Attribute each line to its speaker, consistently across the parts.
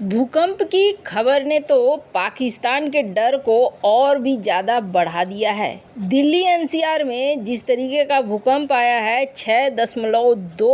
Speaker 1: भूकंप की खबर ने तो पाकिस्तान के डर को और भी ज़्यादा बढ़ा दिया है। दिल्ली एनसीआर में जिस तरीके का भूकंप आया है 6.2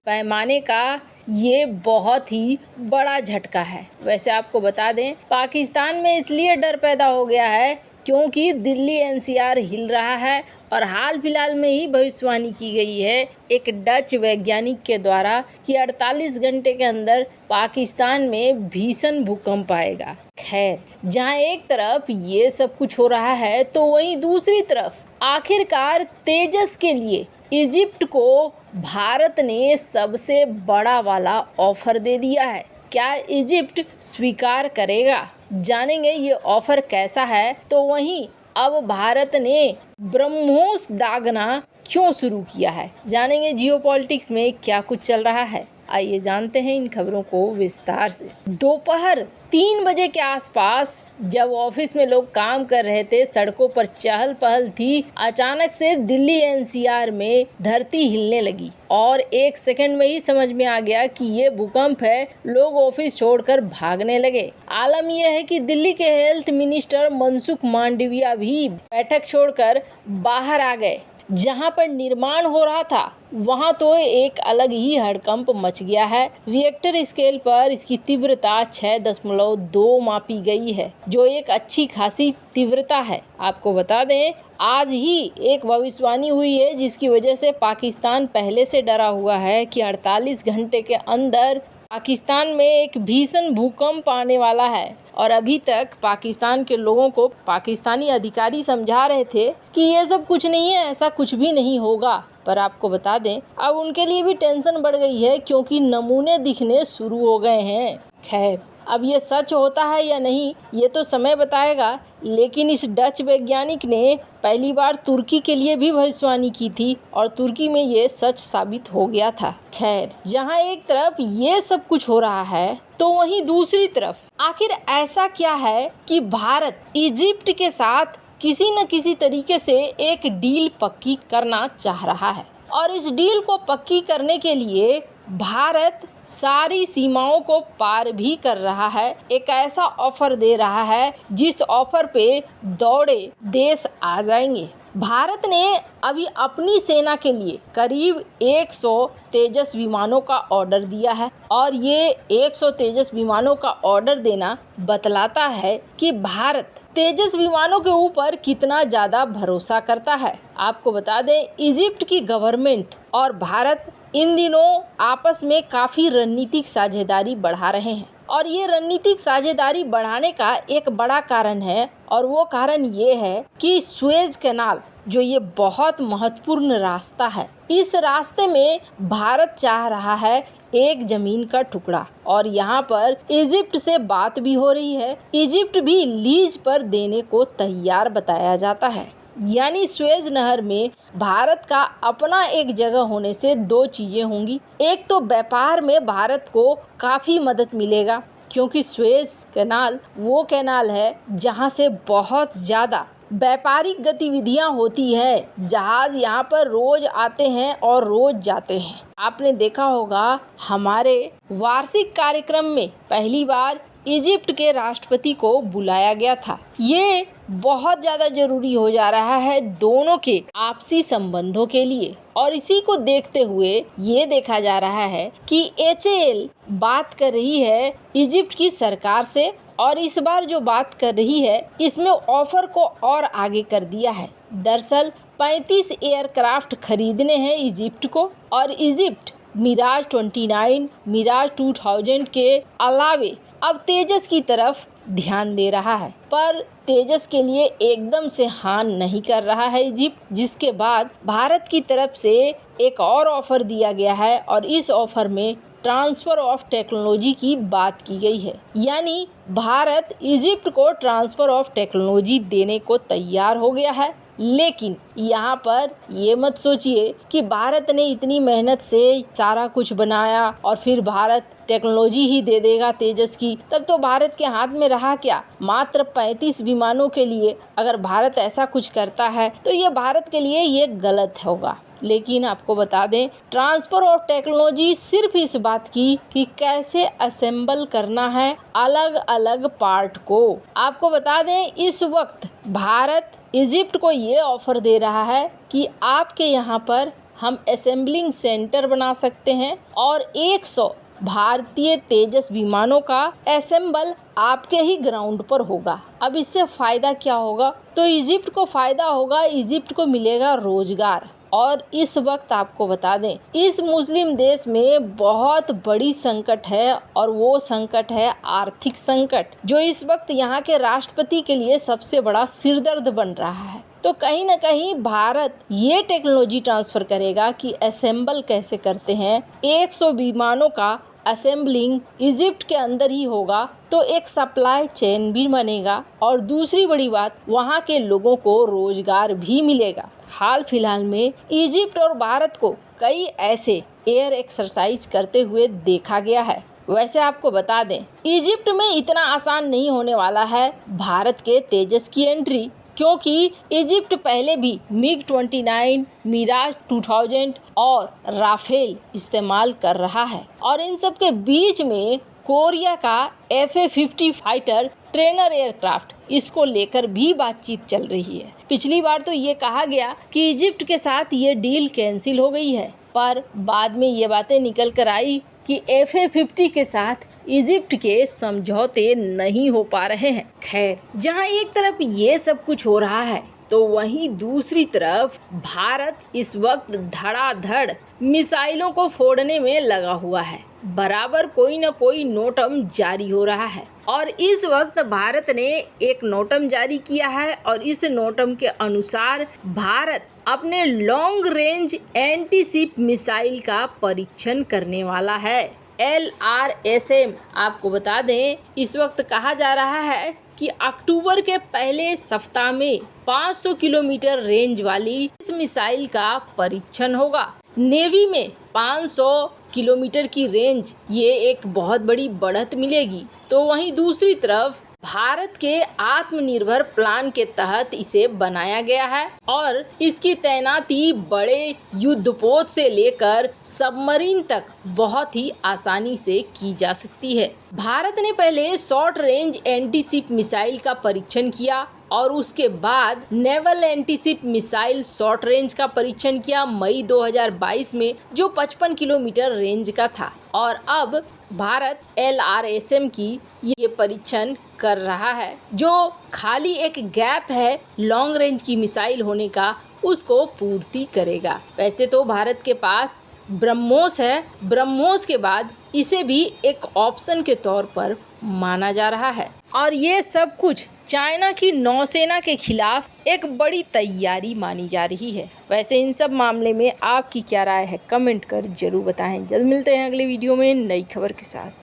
Speaker 1: पैमाने का, ये बहुत ही बड़ा झटका है। वैसे आपको बता दें, पाकिस्तान में इसलिए डर पैदा हो गया है क्योंकि दिल्ली एनसीआर हिल रहा है और हाल फिलहाल में ही भविष्यवाणी की गई है एक डच वैज्ञानिक के द्वारा कि 48 घंटे के अंदर पाकिस्तान में भीषण भूकंप आएगा। खैर, जहां एक तरफ ये सब कुछ हो रहा है तो वहीं दूसरी तरफ आखिरकार तेजस के लिए इजिप्ट को भारत ने सबसे बड़ा वाला ऑफर दे दिया है। क्या इजिप्ट स्वीकार करेगा? जानेंगे ये ऑफर कैसा है। तो वहीं अब भारत ने ब्रह्मोस दागना क्यों शुरू किया है, जानेंगे जियोपॉलिटिक्स में क्या कुछ चल रहा है। आइए जानते हैं इन खबरों को विस्तार से। दोपहर 3 बजे के आसपास जब ऑफिस में लोग काम कर रहे थे, सड़कों पर चहल पहल थी, अचानक से दिल्ली एनसीआर में धरती हिलने लगी और 1 सेकंड में ही समझ में आ गया कि ये भूकंप है। लोग ऑफिस छोड़कर भागने लगे। आलम यह है कि दिल्ली के हेल्थ मिनिस्टर मनसुख मांडविया भी बैठक छोड़कर बाहर आ गए। जहां पर निर्माण हो रहा था वहां तो एक अलग ही हड़कंप मच गया है। रिएक्टर स्केल पर इसकी तीव्रता 6.2 मापी गई है, जो एक अच्छी खासी तीव्रता है। आपको बता दें, आज ही एक भविष्यवाणी हुई है जिसकी वजह से पाकिस्तान पहले से डरा हुआ है कि 48 घंटे के अंदर पाकिस्तान में एक भीषण भूकंप आने वाला है। और अभी तक पाकिस्तान के लोगों को पाकिस्तानी अधिकारी समझा रहे थे कि ये सब कुछ नहीं है, ऐसा कुछ भी नहीं होगा। पर आपको बता दें, अब उनके लिए भी टेंशन बढ़ गई है क्योंकि नमूने दिखने शुरू हो गए हैं। खैर, अब ये सच होता है या नहीं ये तो समय बताएगा, लेकिन इस डच वैज्ञानिक ने पहली बार तुर्की के लिए भी भविष्यवाणी की थी और तुर्की में ये सच साबित हो गया था। खैर, जहां एक तरफ ये सब कुछ हो रहा है तो वहीं दूसरी तरफ आखिर ऐसा क्या है कि भारत इजिप्ट के साथ किसी न किसी तरीके से एक डील पक्की करना चाह रहा है और इस डील को पक्की करने के लिए भारत सारी सीमाओं को पार भी कर रहा है। एक ऐसा ऑफर दे रहा है जिस ऑफर पे दौड़े देश आ जाएंगे। भारत ने अभी अपनी सेना के लिए करीब 100 तेजस विमानों का ऑर्डर दिया है और ये 100 तेजस विमानों का ऑर्डर देना बतलाता है कि भारत तेजस विमानों के ऊपर कितना ज़्यादा भरोसा करता है। आपको बता दें, इजिप्ट की गवर्नमेंट और भारत इन दिनों आपस में काफ़ी रणनीतिक साझेदारी बढ़ा रहे हैं और ये रणनीतिक साझेदारी बढ़ाने का एक बड़ा कारण है और वो कारण ये है कि सुएज कैनाल, जो ये बहुत महत्वपूर्ण रास्ता है, इस रास्ते में भारत चाह रहा है एक जमीन का टुकड़ा और यहाँ पर इजिप्ट से बात भी हो रही है। इजिप्ट भी लीज पर देने को तैयार बताया जाता है। यानी सुएज नहर में भारत का अपना एक जगह होने से 2 चीजें होंगी। एक तो व्यापार में भारत को काफ़ी मदद मिलेगा क्योंकि सुएज कैनाल वो कैनाल है जहां से बहुत ज़्यादा व्यापारिक गतिविधियां होती है। जहाज यहाँ पर रोज आते हैं और रोज जाते हैं। आपने देखा होगा, हमारे वार्षिक कार्यक्रम में पहली बार इजिप्ट के राष्ट्रपति को बुलाया गया था। ये बहुत ज़्यादा जरूरी हो जा रहा है दोनों के आपसी संबंधों के लिए और इसी को देखते हुए ये देखा जा रहा है कि एचएएल बात कर रही है इजिप्ट की सरकार से और इस बार जो बात कर रही है इसमें ऑफर को और आगे कर दिया है। दरअसल 35 एयरक्राफ्ट खरीदने हैं इजिप्ट को और इजिप्ट मिराज 29, मिराज 2000 के अलावे अब तेजस की तरफ ध्यान दे रहा है। पर तेजस के लिए एकदम से हाँ नहीं कर रहा है इजिप्ट, जिसके बाद भारत की तरफ से एक और ऑफर दिया गया है और इस ऑफर में ट्रांसफ़र ऑफ टेक्नोलॉजी की बात की गई है। यानी भारत इजिप्ट को ट्रांसफ़र ऑफ टेक्नोलॉजी देने को तैयार हो गया है। लेकिन यहाँ पर ये मत सोचिए कि भारत ने इतनी मेहनत से सारा कुछ बनाया और फिर भारत टेक्नोलॉजी ही दे देगा तेजस की। तब तो भारत के हाथ में रहा क्या? मात्र 35 विमानों के लिए अगर भारत ऐसा कुछ करता है तो ये भारत के लिए ये गलत होगा। लेकिन आपको बता दें, ट्रांसफ़र ऑफ टेक्नोलॉजी सिर्फ इस बात की कि कैसे असेंबल करना है अलग अलग पार्ट को। आपको बता दें, इस वक्त भारत इजिप्ट को ये ऑफ़र दे रहा है कि आपके यहाँ पर हम असेंबलिंग सेंटर बना सकते हैं और 100 भारतीय तेजस विमानों का असेंबल आपके ही ग्राउंड पर होगा। अब इससे फ़ायदा क्या होगा? तो इजिप्ट को फ़ायदा होगा, इजिप्ट को मिलेगा रोजगार। और इस वक्त आपको बता दें, इस मुस्लिम देश में बहुत बड़ी संकट है और वो संकट है आर्थिक संकट, जो इस वक्त यहाँ के राष्ट्रपति के लिए सबसे बड़ा सिरदर्द बन रहा है। तो कहीं ना कहीं भारत ये टेक्नोलॉजी ट्रांसफ़र करेगा कि असेंबल कैसे करते हैं। 100 विमानों का असेंबलिंग इजिप्ट के अंदर ही होगा, तो एक सप्लाई चेन भी बनेगा और दूसरी बड़ी बात, वहाँ के लोगों को रोजगार भी मिलेगा। हाल फिलहाल में इजिप्ट और भारत को कई ऐसे एयर एक्सरसाइज करते हुए देखा गया है। वैसे आपको बता दें, इजिप्ट में इतना आसान नहीं होने वाला है भारत के तेजस की एंट्री, क्योंकि इजिप्ट पहले भी MiG-29, मिराज 2000 और राफेल इस्तेमाल कर रहा है और इन सब के बीच में कोरिया का FA-50 फाइटर ट्रेनर एयरक्राफ्ट, इसको लेकर भी बातचीत चल रही है। पिछली बार तो ये कहा गया कि इजिप्ट के साथ ये डील कैंसिल हो गई है, पर बाद में ये बातें निकल कर आई कि FA-50 के साथ इजिप्ट के समझौते नहीं हो पा रहे हैं। खैर, जहां एक तरफ ये सब कुछ हो रहा है, तो वहीं दूसरी तरफ भारत इस वक्त धड़ाधड़ मिसाइलों को फोड़ने में लगा हुआ है। बराबर कोई न कोई नोटम जारी हो रहा है और इस वक्त भारत ने एक नोटम जारी किया है और इस नोटम के अनुसार भारत अपने लॉन्ग रेंज एंटी-शिप मिसाइल का परीक्षण करने वाला है। LRSM, आपको बता दें, इस वक्त कहा जा रहा है कि अक्टूबर के पहले सप्ताह में 500 किलोमीटर रेंज वाली इस मिसाइल का परीक्षण होगा। नेवी में 500 किलोमीटर की रेंज, ये एक बहुत बड़ी बढ़त मिलेगी। तो वहीं दूसरी तरफ भारत के आत्मनिर्भर प्लान के तहत इसे बनाया गया है और इसकी तैनाती बड़े युद्धपोत से लेकर सबमरीन तक बहुत ही आसानी से की जा सकती है। भारत ने पहले शॉर्ट रेंज एंटी-शिप मिसाइल का परीक्षण किया और उसके बाद naval anti-ship missile short range का परीक्षण किया मई 2022 में, जो 55 किलोमीटर रेंज का था। और अब भारत LRSM की ये परीक्षण कर रहा है, जो खाली एक गैप है लॉन्ग रेंज की मिसाइल होने का, उसको पूर्ति करेगा। वैसे तो भारत के पास ब्रह्मोस है, ब्रह्मोस के बाद इसे भी एक ऑप्शन के तौर पर माना जा रहा है और ये सब कुछ चाइना की नौसेना के खिलाफ एक बड़ी तैयारी मानी जा रही है। वैसे इन सब मामले में आपकी क्या राय है, कमेंट कर जरूर बताएं। जल्द मिलते हैं अगले वीडियो में नई खबर के साथ।